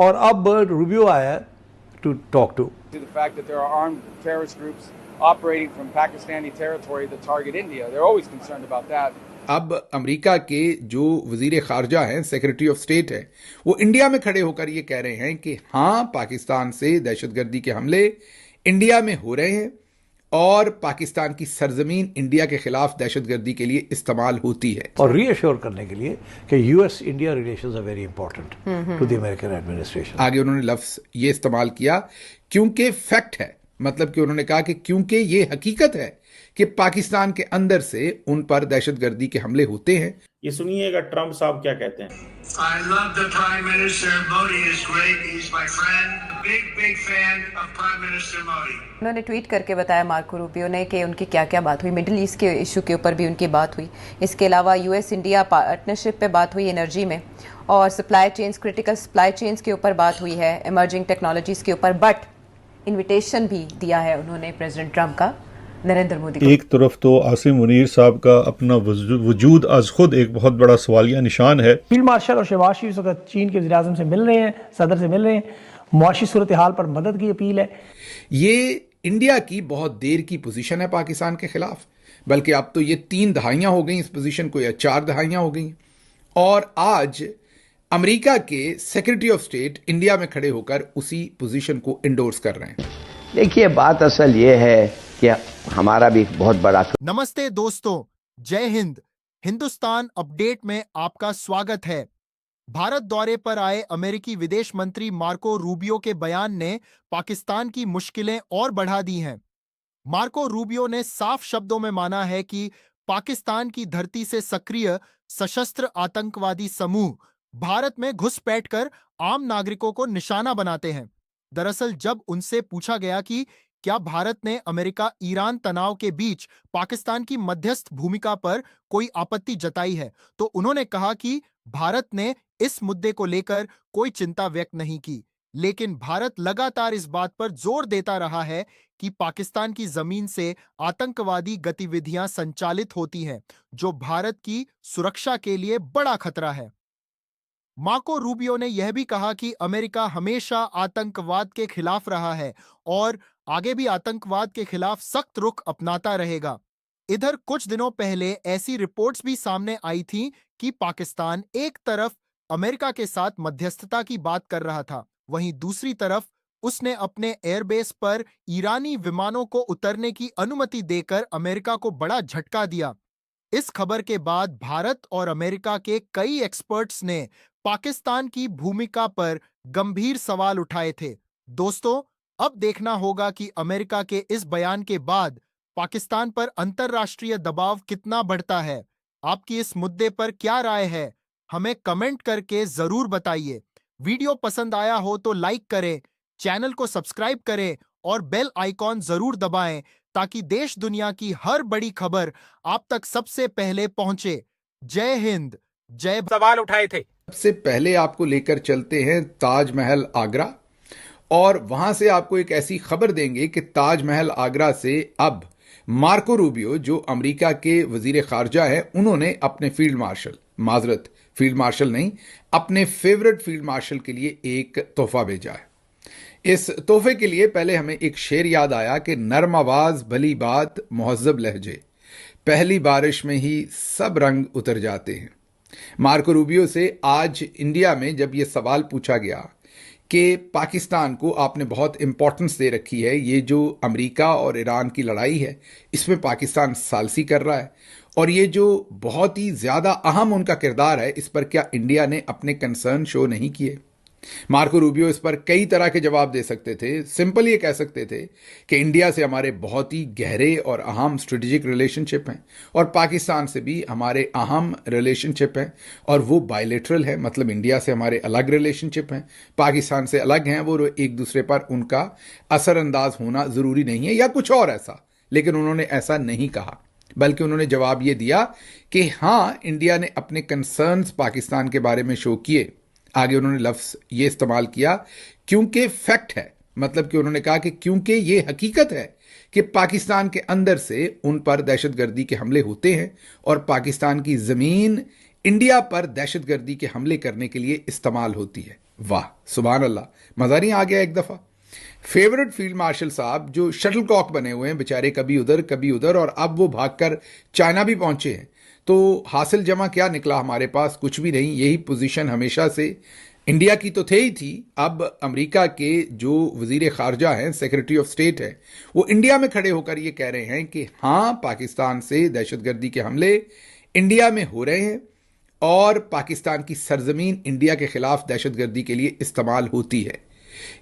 और अब रूबियो आया to talk to The fact that there are armed terrorist groups operating from Pakistani territory that target India. They're always concerned about that. अब America के जो वजीर खारजा हैं, secretary of state है, वो इंडिया में खड़े होकर ये कह रहे हैं कि हाँ, पाकिस्तान से दहशतगर्दी के हमले इंडिया में हो रहे हैं और पाकिस्तान की सरजमीन इंडिया के खिलाफ दहशतगर्दी के लिए इस्तेमाल होती है। और रीअश्योर करने के लिए कि US India relations are very important to the American administration. आगे उन्होंने लफ्ज ये इस्तेमाल किया क्योंकि फैक्ट है, मतलब कि उन्होंने कहा कि क्योंकि ये हकीकत है कि पाकिस्तान के अंदर से उन पर दहशतगर्दी के हमले होते हैं। ये सुनिएगा ट्रंप साहब क्या कहते हैं। I love the Prime Minister. Modi is great. He's my friend. Big fan of Prime Minister Modi. उन्होंने ट्वीट करके बताया मार्को रूबियो ने कि उनकी क्या क्या बात हुई। मिडिल ईस्ट के इशू के ऊपर भी उनकी बात हुई। इसके अलावा यूएस इंडिया पार्टनरशिप पे बात हुई एनर्जी में, और supply chains, critical supply chains के ऊपर बात हुई है, इमर्जिंग टेक्नोलॉजीज के ऊपर। बट इन्विटेशन भी दिया है उन्होंने प्रेसिडेंट ट्रंप का नरेंद्र मोदी को। एक तरफ तो आसिम मुनीर साहब का अपना वजूद आज खुद एक बहुत बड़ा सवालिया निशान है। फील्ड मार्शल और शहबाज शरीफ इस वक्त चीन के वज़ीर-ए-आज़म से मिल रहे हैं, सदर से मिल रहे हैं, मुआशी सूरत हाल पर मदद की अपील है। ये इंडिया की बहुत देर की पोजीशन है पाकिस्तान के खिलाफ, बल्कि अब तो ये 3 दहाइयां हो गई इस पोजीशन को, या 4 दहाइयां हो गई। और आज अमेरिका के सेक्रेटरी ऑफ स्टेट इंडिया में खड़े होकर उसी पोजीशन को इंडोर्स कर रहे हैं। देखिए, बात असल ये है कि हमारा भी बहुत बड़ा। नमस्ते दोस्तों, जय हिंद। हिंदुस्तान अपडेट में आपका स्वागत है। भारत दौरे पर आए अमेरिकी विदेश मंत्री मार्को रूबियो के बयान ने पाकिस्तान की मुश्किलें और बढ़ा दी हैं। मार्को रूबियो ने साफ शब्दों में माना है कि पाकिस्तान की धरती से सक्रिय सशस्त्र आतंकवादी समूह भारत में घुसपैठ कर आम नागरिकों को निशाना बनाते हैं। दरअसल जब उनसे पूछा गया कि क्या भारत ने अमेरिका ईरान तनाव के बीच पाकिस्तान की मध्यस्थ भूमिका पर कोई आपत्ति जताई है, तो उन्होंने कहा कि भारत ने इस मुद्दे को लेकर कोई चिंता व्यक्त नहीं की, लेकिन भारत लगातार इस बात पर जोर देता रहा है कि पाकिस्तान की जमीन से आतंकवादी गतिविधियां संचालित होती हैं, जो भारत की सुरक्षा के लिए बड़ा खतरा है। मार्को रूबियो ने यह भी कहा कि अमेरिका हमेशा आतंकवाद के खिलाफ रहा है और आगे भी आतंकवाद के खिलाफ सख्त रुख अपनाता रहेगा। इधर कुछ दिनों पहले ऐसी रिपोर्ट्स भी सामने आई थीं कि पाकिस्तान एक तरफ अमेरिका के साथ मध्यस्थता की बात कर रहा था, वहीं दूसरी तरफ उसने अपने एयरबेस पर ईरानी विमानों को उतरने की अनुमति देकर अमेरिका को बड़ा झटका दिया। इस खबर के बाद भारत और अमेरिका के कई एक्सपर्ट्स ने पाकिस्तान की भूमिका पर गंभीर सवाल उठाए थे। दोस्तों, अब देखना होगा कि अमेरिका के इस बयान के बाद पाकिस्तान पर अंतर्राष्ट्रीय दबाव कितना बढ़ता है। आपकी इस मुद्दे पर क्या राय है, हमें कमेंट करके जरूर बताइए। वीडियो पसंद आया हो तो लाइक करें, चैनल को सब्सक्राइब करें और बेल आइकॉन जरूर दबाएं ताकि देश दुनिया की हर बड़ी खबर आप तक सबसे पहले पहुंचे। जय हिंद, जय। सवाल उठाए थे। सबसे पहले आपको लेकर चलते हैं ताजमहल आगरा, और वहां से आपको एक ऐसी खबर देंगे कि ताजमहल आगरा से अब मार्को रूबियो, जो अमेरिका के वजीर खारजा हैं, उन्होंने अपने फील्ड मार्शल नहीं, अपने फेवरेट फील्ड मार्शल के लिए एक तोहफा भेजा है। इस तोहफे के लिए पहले हमें एक शेर याद आया कि नर्म आवाज भली बात मुहज्जब लहजे, पहली बारिश में ही सब रंग उतर जाते हैं। मार्को रूबियो से आज इंडिया में जब यह सवाल पूछा गया कि पाकिस्तान को आपने बहुत इंपॉर्टेंस दे रखी है, ये जो अमेरिका और ईरान की लड़ाई है इसमें पाकिस्तान सालसी कर रहा है, और ये जो बहुत ही ज़्यादा अहम उनका किरदार है, इस पर क्या इंडिया ने अपने कंसर्न शो नहीं किए। मार्को रूबियो इस पर कई तरह के जवाब दे सकते थे। सिंपल ये कह सकते थे कि इंडिया से हमारे बहुत ही गहरे और अहम स्ट्रेटेजिक रिलेशनशिप हैं, और पाकिस्तान से भी हमारे अहम रिलेशनशिप हैं, और वो बायलेटरल है, मतलब इंडिया से हमारे अलग रिलेशनशिप हैं, पाकिस्तान से अलग हैं वो, एक दूसरे पर उनका असरअंदाज होना ज़रूरी नहीं है, या कुछ और ऐसा। लेकिन उन्होंने ऐसा नहीं कहा, बल्कि उन्होंने जवाब ये दिया कि हाँ, इंडिया ने अपने कंसर्न्स पाकिस्तान के बारे में शो किए। आगे उन्होंने लफ्ज ये इस्तेमाल किया क्योंकि फैक्ट है, मतलब कि उन्होंने कहा कि क्योंकि ये हकीकत है कि पाकिस्तान के अंदर से उन पर दहशतगर्दी के हमले होते हैं और पाकिस्तान की ज़मीन इंडिया पर दहशतगर्दी के हमले करने के लिए इस्तेमाल होती है। वाह, सुभान अल्लाह, मजा नहीं आ गया एक दफा। फेवरेट फील्ड मार्शल साहब जो शटल कॉक बने हुए हैं बेचारे, कभी उधर कभी उधर, और अब वो भागकर चाइना भी पहुंचे हैं। तो हासिल जमा क्या निकला हमारे पास? कुछ भी नहीं। यही पोजीशन हमेशा से इंडिया की तो थे ही थी। अब अमेरिका के जो वजीर खारजा हैं, सेक्रेटरी ऑफ स्टेट है, वो इंडिया में खड़े होकर ये कह रहे हैं कि हाँ, पाकिस्तान से दहशतगर्दी के हमले इंडिया में हो रहे हैं और पाकिस्तान की सरजमीन इंडिया के खिलाफ दहशतगर्दी के लिए इस्तेमाल होती है।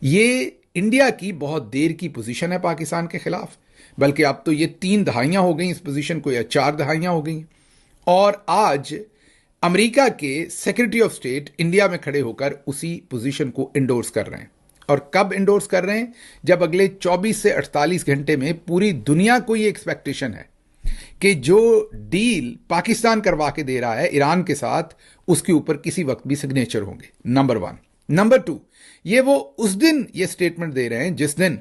ये इंडिया की बहुत देर की पोजीशन है पाकिस्तान के खिलाफ, बल्कि अब तो ये 3 दहाइयां हो गई इस पोजीशन को, या 4 दहाइयां हो गई। और आज अमेरिका के सेक्रेटरी ऑफ स्टेट इंडिया में खड़े होकर उसी पोजीशन को इंडोर्स कर रहे हैं। और कब इंडोर्स कर रहे हैं? जब अगले 24 से 48 घंटे में पूरी दुनिया को ये एक्सपेक्टेशन है कि जो डील पाकिस्तान करवा के दे रहा है ईरान के साथ, उसके ऊपर किसी वक्त भी सिग्नेचर होंगे। नंबर 1। नंबर 2, ये वो उस दिन ये स्टेटमेंट दे रहे हैं जिस दिन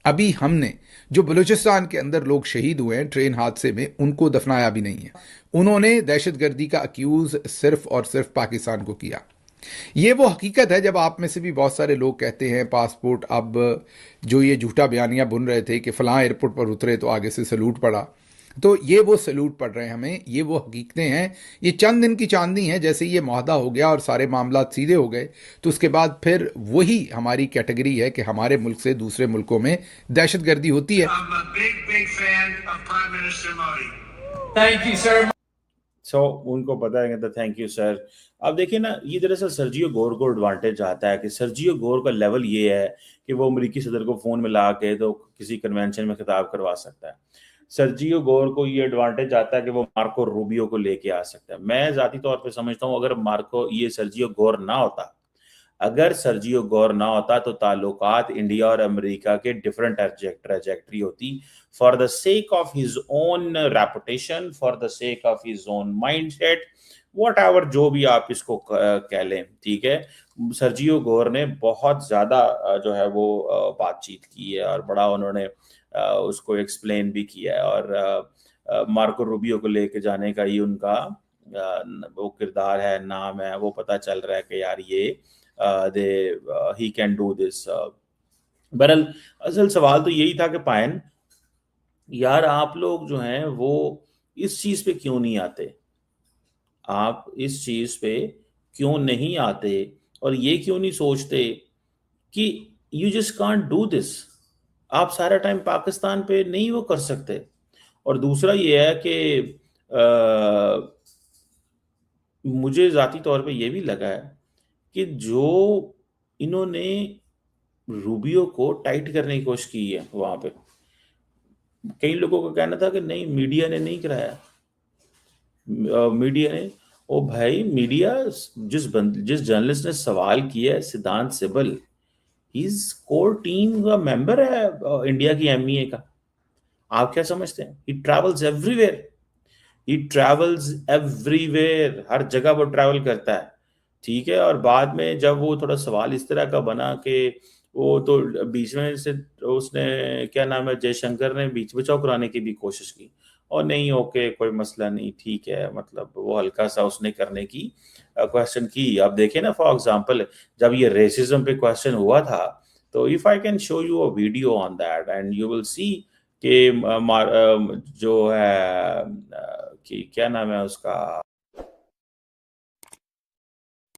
अभी हमने जो बलूचिस्तान के अंदर लोग शहीद हुए हैं ट्रेन हादसे में, उनको दफनाया भी नहीं है। उन्होंने दहशतगर्दी का अक्यूज सिर्फ और सिर्फ पाकिस्तान को किया। ये वो हकीकत है। जब आप में से भी बहुत सारे लोग कहते हैं पासपोर्ट, अब जो ये झूठा बयानियां बुन रहे थे कि फलां एयरपोर्ट पर उतरे तो आगे से सैल्यूट पड़ा, तो ये वो सैल्यूट पड़ रहे हैं हमें, ये वो हकीकतें हैं। ये चंद दिन की चांदनी है। जैसे ये मुआहदा हो गया और सारे मामला सीधे हो गए, तो उसके बाद फिर वही हमारी कैटेगरी है कि हमारे मुल्क से दूसरे मुल्कों में दहशतगर्दी होती है। I'm a big, big fan of Prime Minister Modi. Thank you, sir. सो उनको पता है कि थैंक यू सर। अब देखिए ना, ये दरअसल सर्जियो गोर को एडवांटेज आता है कि सर्जियो गोर का लेवल ये है कि वो अमेरिकी सदर को फोन मिला के तो किसी कन्वेंशन में खिताब करवा सकता है। सर्जियो गोर को ये एडवांटेज आता है कि वो मार्को रूबियो को लेके आ सकता है। मैं जाती तौर पे समझता हूँ अगर सर्जियो गोर ना होता, अगर सर्जियो गोर ना होता तो ताल्लुकात इंडिया और अमेरिका के डिफरेंट ट्रैजेक्टरी होती, for the sake of his own reputation, for the sake of his own mindset, whatever, जो भी आप इसको कह लें, ठीक है। सर्जियो गोर ने बहुत ज्यादा जो है वो बातचीत की है और बड़ा उन्होंने उसको एक्सप्लेन भी किया है, और मार्को रूबियो को लेके जाने का ये उनका वो किरदार है, नाम है, वो पता चल रहा है कि यार ये he can do this। बहरहाल असल सवाल तो यही था कि पायन यार, आप लोग जो हैं वो इस चीज पे क्यों नहीं आते? आप इस चीज पे क्यों नहीं आते और ये क्यों नहीं सोचते कि you just can't do this? आप सारा टाइम पाकिस्तान पे नहीं वो कर सकते। और दूसरा ये है कि मुझे जाती तौर पे ये भी लगा है कि जो इन्होंने रूबियो को टाइट करने की कोशिश की है वहां पे, कई लोगों का कहना था कि नहीं, मीडिया ने नहीं कराया। मीडिया ने, ओ भाई, मीडिया जिस जर्नलिस्ट ने सवाल किया है, सिद्धांत सिबल, इस कोर टीम का मेंबर है इंडिया की एमईए का। आप क्या समझते हैं? He travels everywhere, he travels everywhere, हर जगह वो ट्रैवल करता है, ठीक है। और बाद में जब वो थोड़ा सवाल इस तरह का बना कि वो तो बीच में से उसने, क्या नाम है, जयशंकर ने बीच बचाव कराने की भी कोशिश की, और नहीं, ओके कोई मसला नहीं, ठीक है, मतलब वो हल्का सा उसने करने की क्वेश्चन की। अब देखें ना, फॉर एग्जांपल जब ये रेसिज्म पे क्वेश्चन हुआ था, तो if I can show you a video on that and you will see कि जो है कि क्या नाम है उसका,